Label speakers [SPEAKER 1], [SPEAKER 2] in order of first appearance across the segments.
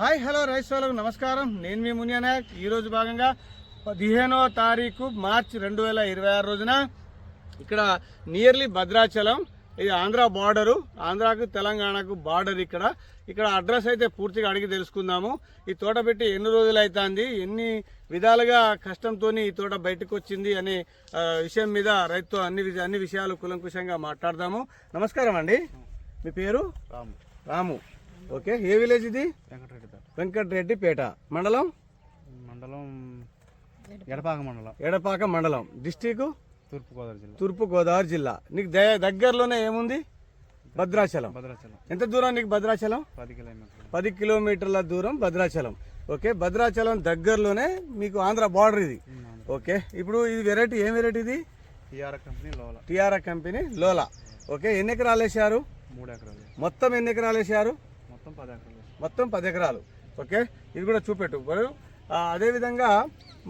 [SPEAKER 1] Hi hello rice వాళ్ళకు నమస్కారం. నేను మీ మునియా నాయక్. ఈరోజు భాగంగా 15వ తారీఖు మార్చి 2026 రోజున ఇక్కడ నియర్లీ భద్రాచలం, ఇది ఆంధ్ర బార్డరు, ఆంధ్రాకు తెలంగాణకు బార్డర్. ఇక్కడ అడ్రస్ అయితే పూర్తిగా అడిగి తెలుసుకుందాము. ఈ తోట పెట్టి ఎన్ని రోజులు అవుతుంది, ఎన్ని విధాలుగా కష్టంతో ఈ తోట బయటకు వచ్చింది అనే విషయం మీద రైతుతో అన్ని విషయాలు కులంకుశంగా మాట్లాడదాము. నమస్కారం అండి, మీ పేరు? రాము. ఓకే, ఏ విలేజ్ ఇది? వెంకటరెడ్డిపేట. మండలం ఎడపాక మండలం. డిస్టిక్ తూర్పుగోదావరి జిల్లా. నీకు దగ్గరలోనే ఏముంది? భద్రాచలం. ఎంత దూరం నీకు భద్రాచలం? 10 కిలోమీటర్ల దూరం భద్రాచలం. ఓకే, భద్రాచలం దగ్గరలోనే మీకు ఆంధ్ర బార్డర్ ఇది. ఓకే, ఇప్పుడు ఇది వెరైటీ ఏం వెరైటీ ఇది? TRR company లోలా. ఓకే, ఎన్ని ఎకరాలు వేసారు?
[SPEAKER 2] 3 ఎకరాలు.
[SPEAKER 1] మొత్తం ఎన్ని ఎకరాలు వేసారు?
[SPEAKER 2] మొత్తం 10
[SPEAKER 1] ఎకరాలు. ఓకే, ఇది కూడా చూపెట్టు. అదేవిధంగా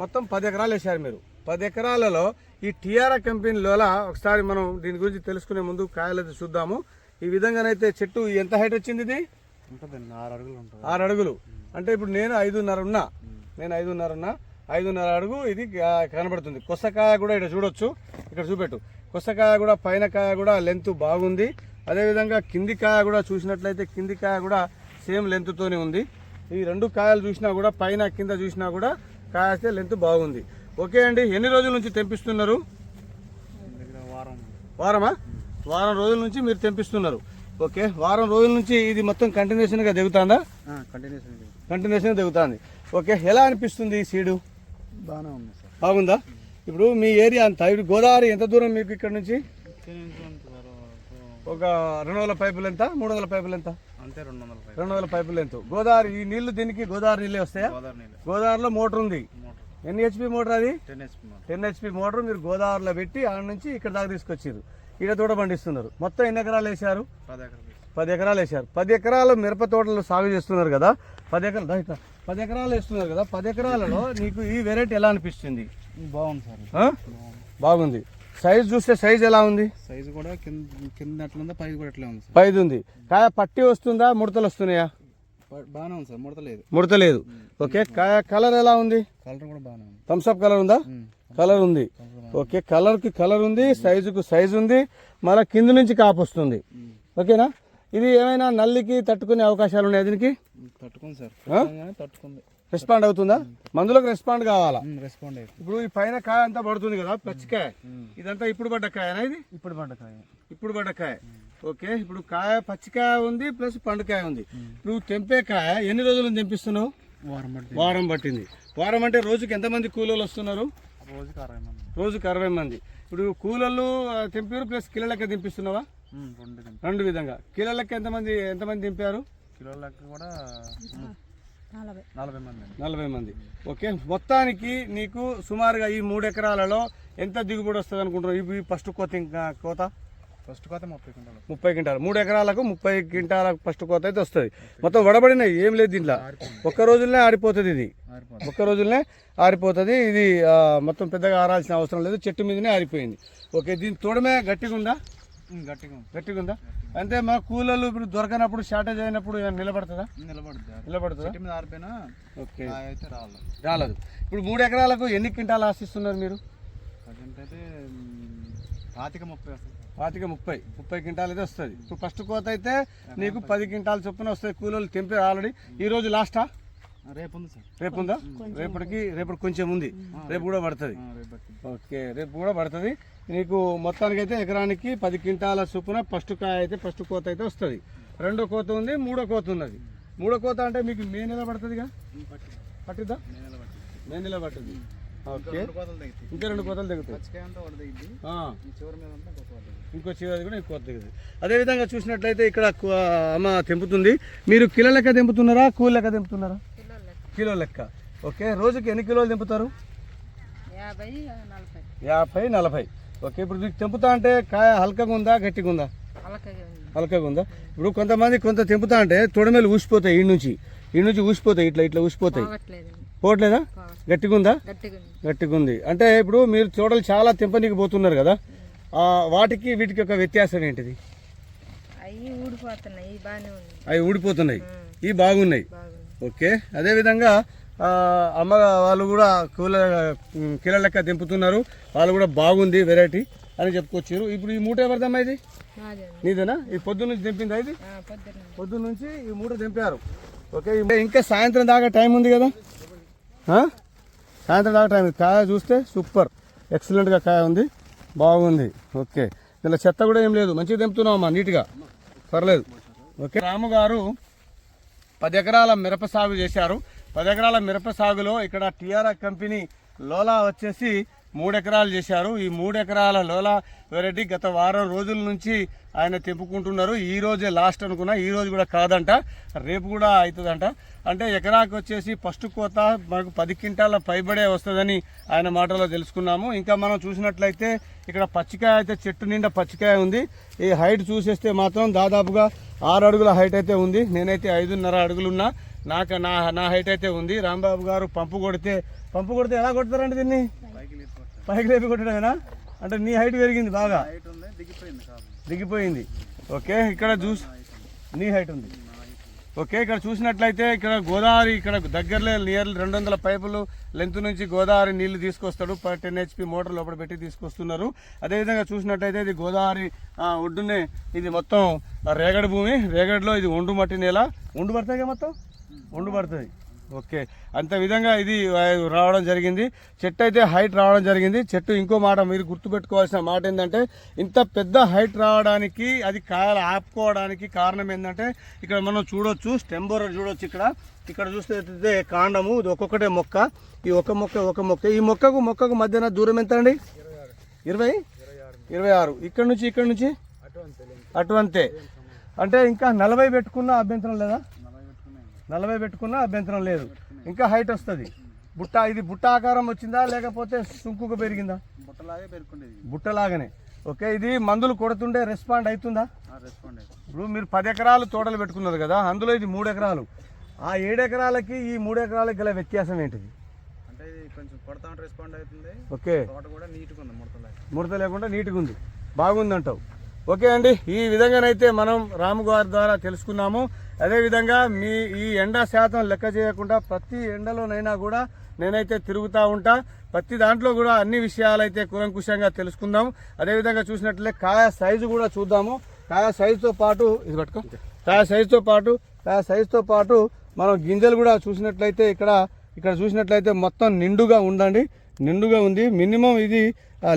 [SPEAKER 1] మొత్తం 10 ఎకరాలు వేసారు మీరు. 10 ఎకరాలలో ఈ టిఆర్ఆర్ కంపెనీలోలా ఒకసారి మనం దీని గురించి తెలుసుకునే ముందు కాయలైతే చూద్దాము. ఈ విధంగానైతే చెట్టు ఎంత హైట్ వచ్చింది? ఇది 6 అడుగులు. అంటే ఇప్పుడు నేను 5.5 ఉన్నా. 5.5 అడుగు ఇది కనబడుతుంది. కొసకాయ కూడా ఇక్కడ చూడొచ్చు. ఇక్కడ చూపెట్టు. కొసకాయ కూడా, పైన కాయ కూడా లెంత్ బాగుంది. అదేవిధంగా కింది కాయ కూడా చూసినట్లయితే కింది కాయ కూడా సేమ్ లెంత్తోనే ఉంది. ఈ 2 కాయలు చూసినా కూడా, పైన కింద చూసినా కూడా కాయ అయితే లెంత్ బాగుంది. ఓకే అండి, ఎన్ని రోజుల నుంచి తెంపిస్తున్నారు? వారం రోజుల నుంచి మీరు తెంపిస్తున్నారు. ఓకే, వారం రోజుల నుంచి ఇది మొత్తం కంటిన్యూషన్గా దిగుతుందా? కంటిన్యూషన్ దిగుతుంది. ఓకే, ఎలా అనిపిస్తుంది ఈ సీడు?
[SPEAKER 2] బాగానే ఉంది సార్.
[SPEAKER 1] బాగుందా? ఇప్పుడు మీ ఏరియా అంతా, ఇప్పుడు గోదావరి ఎంత దూరం మీకు ఇక్కడ నుంచి? ఒక 200 పైపులు ఎంత? 300 పైపులు ఎంత?
[SPEAKER 2] అంతే,
[SPEAKER 1] 200 పైపులు ఎంత? గోదావరి ఈ నీళ్లు దీనికి గోదావరి నీళ్ళే వస్తాయా? గోదావరిలో మోటార్ ఉంది. ఎన్ని హెచ్పి మోటార్ అది? 10 హెచ్పి మోటార్ మీరు గోదావరిలో పెట్టి ఆడ నుంచి ఇక్కడ దాకా తీసుకొచ్చారు. ఇక్కడ తోట పండిస్తున్నారు. మొత్తం ఎన్ని ఎకరాలు వేసారు? 10 ఎకరాలు వేసారు. 10 ఎకరాలు మిరప తోటలు సాగు చేస్తున్నారు కదా. 10 ఎకరాలు వేస్తున్నారు కదా. 10 ఎకరాలలో నీకు ఈ వెరైటీ ఎలా అనిపిస్తుంది?
[SPEAKER 2] బాగుంది సార్.
[SPEAKER 1] బాగుంది. సైజ్ చూస్తే సైజ్ ఎలా ఉంది?
[SPEAKER 2] సైజ్ కూడా కింద అట్లా, పైకి కూడా అట్లా ఉంది.
[SPEAKER 1] పైది ఉంది. కాయ పట్టి వస్తుందా, ముడతలు వస్తున్నాయా?
[SPEAKER 2] బాగానే ఉంది సార్,
[SPEAKER 1] ముడత లేదు. ఓకే, కాయ కలర్ ఎలా ఉంది?
[SPEAKER 2] కలర్ కూడా బాగానే ఉంది.
[SPEAKER 1] థమ్స్అప్ కలర్ ఉందా? కలర్ ఉంది. ఓకే, కలర్ కి కలర్ ఉంది, సైజుకు సైజ్ ఉంది, మళ్ళీ కింద నుంచి కాపు వస్తుంది. ఓకేనా? ఇది ఏమైనా నల్లికి తట్టుకునే అవకాశాలు ఉన్నాయి దీనికి?
[SPEAKER 2] తట్టుకుంది సార్, తట్టుకుంది.
[SPEAKER 1] రెస్పాండ్ అవుతుందా? మందులకు రెస్పాండ్ కావాలా?
[SPEAKER 2] రెస్పాండ్ అవుతుంది.
[SPEAKER 1] ఇప్పుడు ఈ పైన కాయ అంతా పడుతుంది కదా, పచ్చికాయ. ఇదంతా ఇప్పుడు పడ్డ కాయనా? ఇది ఇప్పుడు పడ్డ కాయ. ఓకే, ఇప్పుడు కాయ పచ్చికాయ ఉంది, ప్లస్ పండుకాయ ఉంది. నువ్వు తెంపే కాయ ఎన్ని రోజులు తెంపిస్తున్నావు? వారం పట్టింది. వారం అంటే రోజుకి ఎంతమంది కూలీలు వస్తున్నారు? రోజుకి 60 మంది. ఇప్పుడు కూలీలు తెంపారు, ప్లస్ కిలో లెక్క తెంపిస్తున్నావా? 2 విధంగా. కిలో లెక్క ఎంతమంది తెంపారు?
[SPEAKER 2] కిలో లెక్క కూడా
[SPEAKER 1] 40 మంది. ఓకే, మొత్తానికి నీకు సుమారుగా ఈ 3 ఎకరాలలో ఎంత దిగుబడి వస్తుంది అనుకుంటున్నావు? ఈ ఫస్ట్ కోత 30 క్వింటాలు. 3 ఎకరాలకు 30 క్వింటాల ఫస్ట్ కోత అయితే వస్తుంది. మొత్తం వడబడినాయి, ఏం లేదు దీంట్లో. ఒక్క రోజులనే ఆరిపోతుంది. ఇది మొత్తం పెద్దగా ఆరాల్సిన అవసరం లేదు, చెట్టు మీదనే ఆరిపోయింది. ఓకే, దీని తోడమే గట్టిగా ఉందా? అంటే మా కూలీలు ఇప్పుడు దొరకనప్పుడు, షార్టేజ్ అయినప్పుడు నిలబడుతుందా? ఓకే, రాలేదు. ఇప్పుడు 3 ఎకరాలకు ఎన్ని క్వింటాలు ఆశిస్తున్నారు మీరు? 30 క్వింటాలు అయితే వస్తుంది. ఇప్పుడు ఫస్ట్ కోత అయితే నీకు 10 క్వింటాలు చొప్పున వస్తుంది. కూలీలు తెంపి ఆల్రెడీ. ఈ రోజు లాస్టా? రేపు ఉందా? రేపటికి కొంచెం ఉంది. రేపు కూడా పడుతుంది. ఓకే, రేపు కూడా పడుతుంది. నీకు మొత్తానికైతే ఎకరానికి 10 క్వింటాల చొప్పున ఫస్ట్ కోత అయితే వస్తుంది. 2వ కోత ఉంది, 3వ కోత ఉన్నది. 3వ కోత అంటే మీకు మే నెల పడుతుందిగా? పట్టిద్దా? మే నెల పట్టుద్ది. ఓకే, ఇంకా 2 కోతలు దిగుతాయి. ఇంకో చివరి కూడా కోత దిగుతుంది. అదేవిధంగా చూసినట్లయితే ఇక్కడ అమ్మ తెంపుతుంది. మీరు కిలో లెక్క తెంపుతున్నారా, కూలి లెక్క తెంపుతున్నారా? కిలో లెక్క. ఓకే, రోజుకి ఎన్ని కిలోలు తెంపుతారు? 50-40. ఓకే, ఇప్పుడు మీకు తెంపుతా అంటే కాయ హల్కగా ఉందా, గట్టిగా ఉందా? హల్కగా ఉందా. ఇప్పుడు కొంతమంది తెంపుతా అంటే తొడమేలు ఊసిపోతాయి, ఈ నుంచి ఊసిపోతాయి, ఇట్లా ఊసిపోతాయి. పోవట్లేదా? గట్టిగా ఉందా? గట్టిగా ఉంది. అంటే ఇప్పుడు మీరు తోటలు చాలా తెంపనీకి పోతున్నారు కదా, వాటికి వీటికి ఒక వ్యత్యాసం ఏంటిది? అవి ఊడిపోతున్నాయి, ఇవి బాగున్నాయి. ఓకే, అదేవిధంగా అమ్మ వాళ్ళు కూడా కిలో లెక్క దింపుతున్నారు. వాళ్ళు కూడా బాగుంది వెరైటీ అని చెప్పుకొచ్చారు. ఇప్పుడు ఈ మూట ఎవరిదమ్మా? ఇది నీదేనా? ఈ పొద్దున్న నుంచి దింపిందా? ఇది పొద్దున్న నుంచి ఈ మూట దింపారు. ఓకే, ఇంకా సాయంత్రం దాకా టైం ఉంది కదా? సాయంత్రం దాకా టైం ఉంది. కాయ చూస్తే సూపర్ ఎక్సలెంట్గా కాయ ఉంది, బాగుంది. ఓకే, ఇలా చెత్త కూడా ఏం లేదు, మంచిగా దింపుతున్నామమ్మా, నీట్గా, పర్లేదు. ఓకే, రాము గారు 10 ఎకరాల మిరప సాగు చేశారు. 10 ఎకరాల మిరప సాగులో ఇక్కడ టిఆర్ఆర్ కంపెనీ లోలా వచ్చేసి 3 ఎకరాలు చేశారు. ఈ 3 ఎకరాల లోలా వెరైటీ గత వారం రోజుల నుంచి ఆయన తెంపుకుంటున్నారు. ఈ రోజే లాస్ట్ అనుకున్నా, ఈ రోజు కూడా కాదంట, రేపు కూడా అవుతుందంట. అంటే ఎకరాకి వచ్చేసి ఫస్ట్ కోత మనకు 10 క్వింటాల పైబడే వస్తుందని ఆయన మాటలో తెలుసుకున్నాము. ఇంకా మనం చూసినట్లయితే ఇక్కడ పచ్చికాయ అయితే చెట్టు నిండా పచ్చికాయ ఉంది. ఈ హైట్ చూసేస్తే మాత్రం దాదాపుగా 6 అడుగుల హైట్ అయితే ఉంది. నేనైతే 5.5 అడుగులున్నా. నా హైట్ అయితే ఉంది. రాంబాబు గారు పంపు కొడితే ఎలా కొడతారండి దీన్ని? పైకి లేపి కొట్టడమేనా? అంటే నీ హైట్ పెరిగింది, బాగా దిగిపోయింది. ఓకే, ఇక్కడ నీ హైట్ ఉంది. ఓకే, ఇక్కడ చూసినట్లయితే ఇక్కడ గోదావరి, ఇక్కడ దగ్గరలో నియర్ 200 పైపులు లెంత్ నుంచి గోదావరి నీళ్లు తీసుకొస్తాడు. 10 HP మోటార్ లోపల పెట్టి తీసుకొస్తున్నారు. అదేవిధంగా చూసినట్లయితే ఇది గోదావరి ఒడ్డునే, ఇది మొత్తం రేగడి భూమి. రేగడిలో ఇది ఒండు మట్టి నేల. ఒండు పడుతుంది మొత్తం, ఒండు పడుతుంది. ఓకే, అంత విధంగా ఇది రావడం జరిగింది. చెట్టు అయితే హైట్ రావడం జరిగింది. చెట్టు ఇంకో మాట మీరు గుర్తుపెట్టుకోవాల్సిన మాట ఏంటంటే, ఇంత పెద్ద హైట్ రావడానికి, అది కాయలు ఆపుకోవడానికి కారణం ఏంటంటే, ఇక్కడ మనం చూడొచ్చు, స్టెంబోర్ చూడొచ్చు. ఇక్కడ చూస్తే కాండము, ఇది ఒక్కొక్కటే మొక్క. ఈ ఒక మొక్క ఈ మొక్కకు మధ్యన దూరం ఎంత అండి? 26. ఇక్కడ నుంచి అటు అంతే. అంటే ఇంకా 40 పెట్టుకున్న అభ్యంతరం లేదా? 40 పెట్టుకున్నా అభ్యంతరం లేదు. ఇంకా హైట్ వస్తుంది. ఇది బుట్ట ఆకారం వచ్చిందా లేకపోతే సుంకుకు పెరిగిందా? బుట్టలాగానే. ఓకే, ఇది మందులు కొడుతుండే రెస్పాండ్ అవుతుందా? ఇప్పుడు మీరు 10 ఎకరాలు తోటలు పెట్టుకున్నారు కదా, అందులో ఇది 3 ఎకరాలు. ఆ 7 ఎకరాలకి ఈ 3 ఎకరాలకి గల వ్యత్యాసం ఏంటిది?
[SPEAKER 2] అంటే ఇది కొంచెం కొడతా ఉంటే రెస్పాండ్ అవుతుంది.
[SPEAKER 1] ఓకే,
[SPEAKER 2] తోట కూడా నీట్గా ఉంది,
[SPEAKER 1] ముడత లేకుండా నీట్గా ఉంది, బాగుంది అంటావు. ఓకే అండి, ఈ విధంగానైతే మనం రాము గారి ద్వారా తెలుసుకున్నాము. అదేవిధంగా ఈ ఎండ శాతం లెక్క చేయకుండా ప్రతి ఎండలోనైనా కూడా నేనైతే తిరుగుతూ ఉంటా. ప్రతి దాంట్లో కూడా అన్ని విషయాలైతే కూలంకుషంగా తెలుసుకుందాం. అదేవిధంగా చూసినట్లయితే కాయ సైజు కూడా చూద్దాము. కాయ సైజుతో పాటు ఇది పట్టుకో, కాయ సైజుతో పాటు మనం గింజలు కూడా చూసినట్లయితే ఇక్కడ చూసినట్లయితే మొత్తం నిండుగా ఉంది. మినిమం ఇది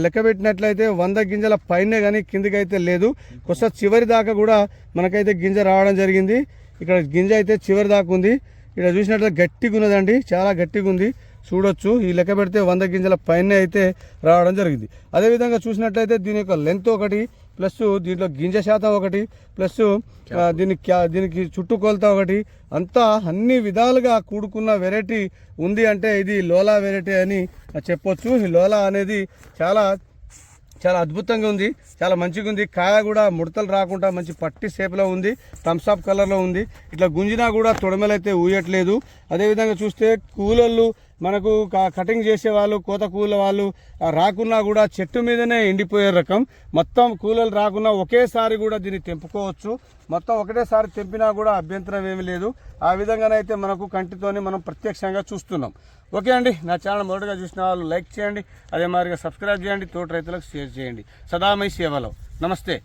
[SPEAKER 1] లెక్క పెట్టినట్లయితే 100 గింజల పైనే కానీ కిందికి అయితే లేదు. కొత్త చివరి దాకా కూడా మనకైతే గింజ రావడం జరిగింది. ఇక్కడ గింజ అయితే చివరి దాకా ఉంది. ఇక్కడ చూసినట్లయితే గట్టిగా ఉన్నదండి, చాలా గట్టిగా ఉంది, చూడొచ్చు. ఈ లెక్క పెడితే 100 గింజల పైనే అయితే రావడం జరిగింది. అదేవిధంగా చూసినట్లయితే దీని యొక్క లెంత్ ఒకటి, ప్లస్ దీంట్లో గింజ శాతం ఒకటి, ప్లస్ దీనికి చుట్టుకొలత ఒకటి, అంతా అన్ని విధాలుగా కూడుకున్న వెరైటీ ఉంది. అంటే ఇది లోలా వెరైటీ అని చెప్పొచ్చు. ఈ లోలా అనేది చాలా అద్భుతంగా ఉంది, చాలా మంచిగా ఉంది. కాయ కూడా ముడతలు రాకుండా మంచి పట్టి షేప్లో ఉంది, థమ్స్ అప్ కలర్లో ఉంది. ఇట్లా గుంజినా కూడా తొడమలైతే ఊయట్లేదు. అదేవిధంగా చూస్తే కూలోళ్ళు మనకు కటింగ్ చేసేవాళ్ళు, కోత కూల వాళ్ళు రాకున్నా కూడా చెట్టు మీదనే ఎండిపోయే రకం. మొత్తం కూలలు రాకున్నా ఒకేసారి కూడా దీన్ని తెంపుకోవచ్చు. మొత్తం ఒకటేసారి తెంపినా కూడా అభ్యంతరం ఏమీ లేదు. ఆ విధంగానైతే మనకు కంటితోనే మనం ప్రత్యక్షంగా చూస్తున్నాం. ఓకే అండి, నా ఛానల్ మొదటగా చూసిన వాళ్ళు లైక్ చేయండి, అదే మాదిరిగా సబ్స్క్రైబ్ చేయండి, తోటి రైతులకు షేర్ చేయండి. సదామై సేవలో. నమస్తే.